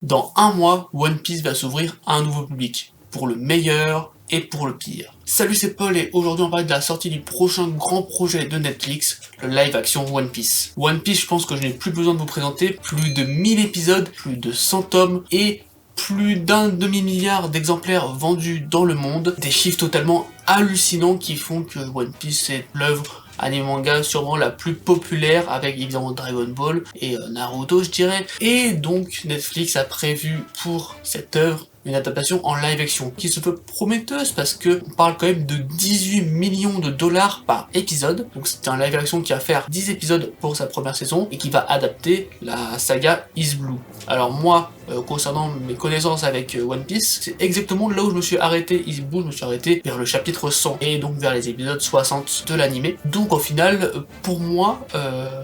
Dans un mois, One Piece va s'ouvrir à un nouveau public, pour le meilleur et pour le pire. Salut, c'est Paul et aujourd'hui on va parler de la sortie du prochain grand projet de Netflix, le live action One Piece. One Piece, je pense que je n'ai plus besoin de vous présenter, plus de 1000 épisodes, plus de 100 tomes et plus d'un demi-milliard d'exemplaires vendus dans le monde, des chiffres totalement hallucinants qui font que One Piece est l'œuvre anime manga sûrement la plus populaire avec évidemment Dragon Ball et Naruto je dirais. Et donc Netflix a prévu pour cette œuvre une adaptation en live action qui se veut prometteuse parce que on parle quand même de 18 millions de dollars par épisode. Donc c'est un live action qui va faire 10 épisodes pour sa première saison et qui va adapter la saga Is Blue. Alors moi, concernant mes connaissances avec One Piece, c'est exactement là où je me suis arrêté. Is Blue, je me suis arrêté vers le chapitre 100 et donc vers les épisodes 60 de l'animé. Donc au final, pour moi,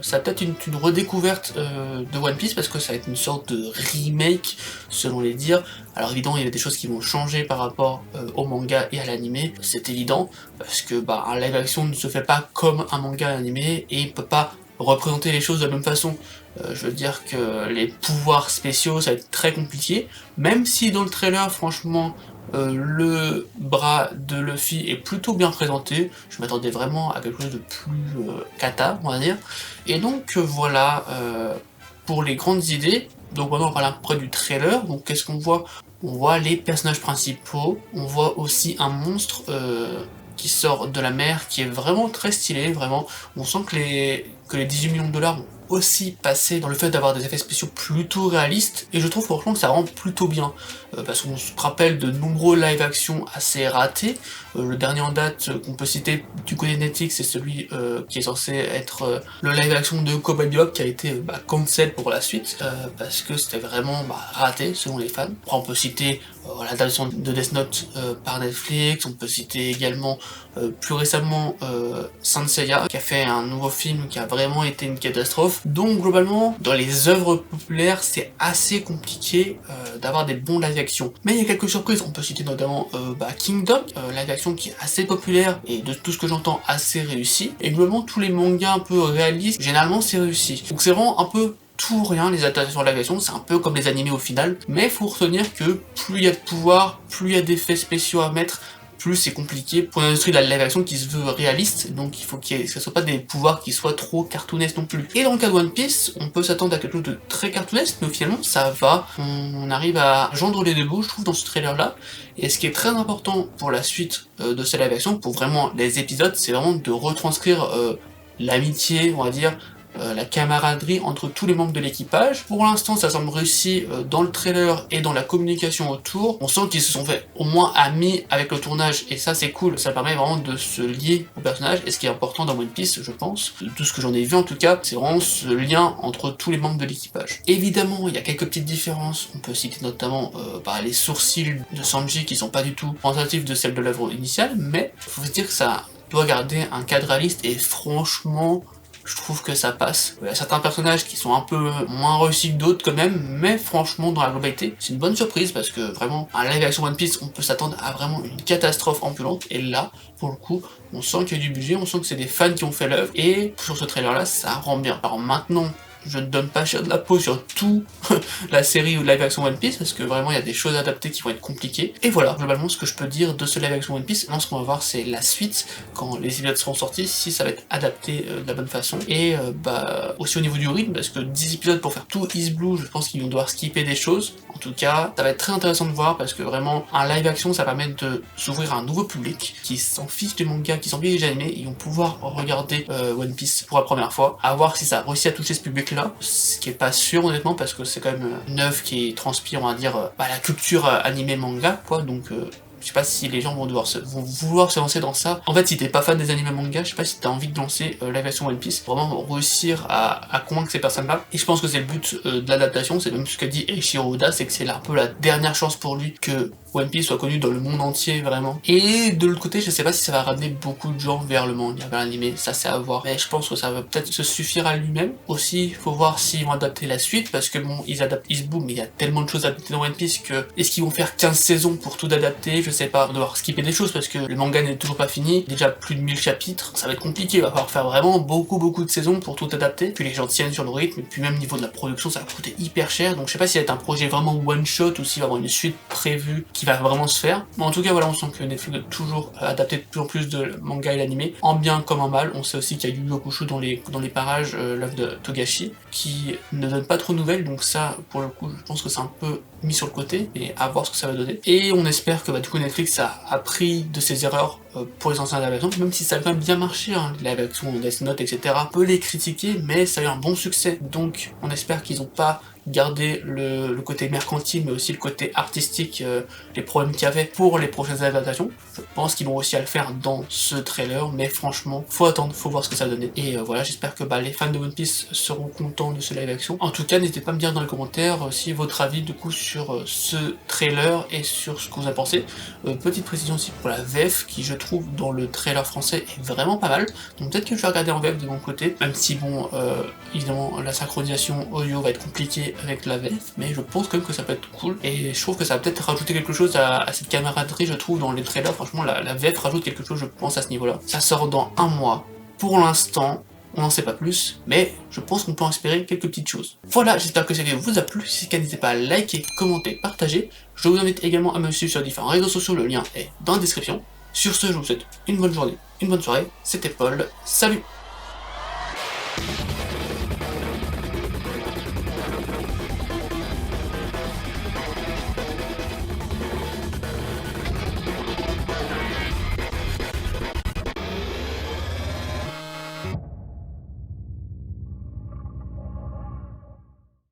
ça peut être une redécouverte de One Piece parce que ça va être une sorte de remake selon les dires. Alors évidemment il y a des choses qui vont changer par rapport au manga et à l'animé, c'est évident, parce que un live action ne se fait pas comme un manga et un animé, et il peut pas représenter les choses de la même façon. Je veux dire que les pouvoirs spéciaux ça va être très compliqué, même si dans le trailer franchement le bras de Luffy est plutôt bien présenté, je m'attendais vraiment à quelque chose de plus kata on va dire, et donc voilà pour les grandes idées. Donc maintenant on parle un peu du trailer, donc qu'est-ce qu'on voit? On voit les personnages principaux, on voit aussi un monstre qui sort de la mer, qui est vraiment très stylé, vraiment. On sent que les 18 millions de dollars ont aussi passé dans le fait d'avoir des effets spéciaux plutôt réalistes, et je trouve franchement que ça rend plutôt bien, parce qu'on se rappelle de nombreux live action assez ratés. Le dernier en date qu'on peut citer du côté de Netflix, c'est celui qui est censé être le live action de Cowboy Bebop, qui a été cancel pour la suite, parce que c'était vraiment raté selon les fans. Après on peut citer l'adaptation de Death Note par Netflix, on peut citer également plus récemment Saint Seiya, qui a fait un nouveau film qui a vraiment été une catastrophe. Donc globalement, dans les œuvres populaires, c'est assez compliqué d'avoir des bons live action. Mais il y a quelques surprises, on peut citer notamment Kingdom, live action qui est assez populaire et de tout ce que j'entends assez réussi. Et globalement, tous les mangas un peu réalistes, généralement c'est réussi. Donc c'est vraiment un peu tout ou rien les adaptations live action, c'est un peu comme les animés au final, mais faut retenir que plus il y a de pouvoir, plus il y a d'effets spéciaux à mettre, plus c'est compliqué pour l'industrie de la live action qui se veut réaliste, donc il faut que ce soit pas des pouvoirs qui soient trop cartoonesques non plus. Et dans le cas de One Piece, on peut s'attendre à quelque chose de très cartoonesque, mais finalement ça va, on arrive à joindre les deux bouts, je trouve, dans ce trailer là. Et ce qui est très important pour la suite de ces live action, pour vraiment les épisodes, c'est vraiment de retranscrire l'amitié, on va dire, la camaraderie entre tous les membres de l'équipage. Pour l'instant ça semble réussi dans le trailer et dans la communication autour. On sent qu'ils se sont fait au moins amis avec le tournage et ça c'est cool, ça permet vraiment de se lier au personnage, et ce qui est important dans One Piece je pense, de tout ce que j'en ai vu en tout cas, c'est vraiment ce lien entre tous les membres de l'équipage. Évidemment il y a quelques petites différences, on peut citer notamment les sourcils de Sanji qui sont pas du tout représentatifs de celles de l'œuvre initiale, mais faut se dire que ça doit garder un cadre réaliste et franchement je trouve que ça passe. Il y a certains personnages qui sont un peu moins réussis que d'autres quand même, mais franchement dans la globalité, c'est une bonne surprise parce que vraiment, un live action One Piece, on peut s'attendre à vraiment une catastrophe ambulante, et là, pour le coup, on sent qu'il y a du budget, on sent que c'est des fans qui ont fait l'œuvre, et sur ce trailer là, ça rend bien. Alors maintenant, je ne donne pas cher de la peau sur tout la série ou live action One Piece, parce que vraiment il y a des choses adaptées qui vont être compliquées. Et voilà, globalement ce que je peux dire de ce live action One Piece. Maintenant ce qu'on va voir c'est la suite, quand les épisodes seront sortis, si ça va être adapté de la bonne façon. Et aussi au niveau du rythme, parce que 10 épisodes pour faire tout Is Blue, je pense qu'ils vont devoir skipper des choses. En tout cas, ça va être très intéressant de voir, parce que vraiment, un live action, ça permet de s'ouvrir à un nouveau public, qui s'en fiche des mangas, qui s'en fiche des animés, ils vont pouvoir regarder One Piece pour la première fois, à voir si ça réussit à toucher ce public-là, ce qui est pas sûr honnêtement, parce que c'est quand même une œuvre qui transpire, on va dire, la culture animée manga, quoi, donc je sais pas si les gens vont vouloir se lancer dans ça. En fait, si t'es pas fan des animés manga, je sais pas si t'as envie de lancer la version One Piece, vraiment réussir à convaincre ces personnes-là. Et je pense que c'est le but de l'adaptation, c'est même ce qu'a dit Eiichiro Oda, c'est que c'est un peu la dernière chance pour lui que One Piece soit connu dans le monde entier vraiment. Et de l'autre côté, je sais pas si ça va ramener beaucoup de gens vers le manga, vers l'anime, ça c'est à voir. Mais je pense que ça va peut-être se suffire à lui-même. Aussi, faut voir s'ils vont adapter la suite, parce que bon, ils adaptent Isboo, mais il y a tellement de choses à adapter dans One Piece que est-ce qu'ils vont faire 15 saisons pour tout adapter? Je sais pas, on va devoir skipper des choses parce que le manga n'est toujours pas fini, déjà plus de 1000 chapitres, ça va être compliqué, il va falloir faire vraiment beaucoup de saisons pour tout adapter, puis les gens tiennent sur le rythme, et puis même niveau de la production, ça va coûter hyper cher, donc je sais pas si ça va être un projet vraiment one shot ou s'il va y avoir une suite prévue qui va vraiment se faire. Mais en tout cas, voilà, on sent que Netflix doit toujours adapter de plus en plus de manga et l'animé, en bien comme en mal. On sait aussi qu'il y a Yu Yu Hakusho dans les parages, l'œuvre de Togashi, qui ne donne pas trop de nouvelles, donc ça, pour le coup, je pense que c'est un peu mis sur le côté, et à voir ce que ça va donner. Et on espère que du coup Netflix a appris de ses erreurs pour les anciens live-action, même si ça a quand même bien marché, hein, les live-action, Death Note, etc. On peut les critiquer, mais ça a eu un bon succès, donc on espère qu'ils n'ont pas gardé le côté mercantile, mais aussi le côté artistique, les problèmes qu'il y avait pour les prochaines adaptations. Je pense qu'ils vont aussi à le faire dans ce trailer, mais franchement, faut attendre, faut voir ce que ça va donner. Et voilà, j'espère que les fans de One Piece seront contents de ce live-action. En tout cas, n'hésitez pas à me dire dans les commentaires si votre avis du coup sur ce trailer et sur ce que vous en pensez. Petite précision aussi pour la VF, qui je trouve dans le trailer français est vraiment pas mal, donc peut-être que je vais regarder en VF de mon côté, même si bon, évidemment la synchronisation audio va être compliquée avec la VF, mais je pense quand même que ça peut être cool, et je trouve que ça va peut-être rajouter quelque chose à cette camaraderie, je trouve, dans les trailers. Franchement, la VF rajoute quelque chose, je pense, à ce niveau-là. Ça sort dans un mois, pour l'instant, on n'en sait pas plus, mais je pense qu'on peut en espérer quelques petites choses. Voilà, j'espère que cette vidéo vous a plu. Si c'est le cas, n'hésitez pas à liker, commenter, partager. Je vous invite également à me suivre sur différents réseaux sociaux, le lien est dans la description. Sur ce, je vous souhaite une bonne journée, une bonne soirée, c'était Paul, salut!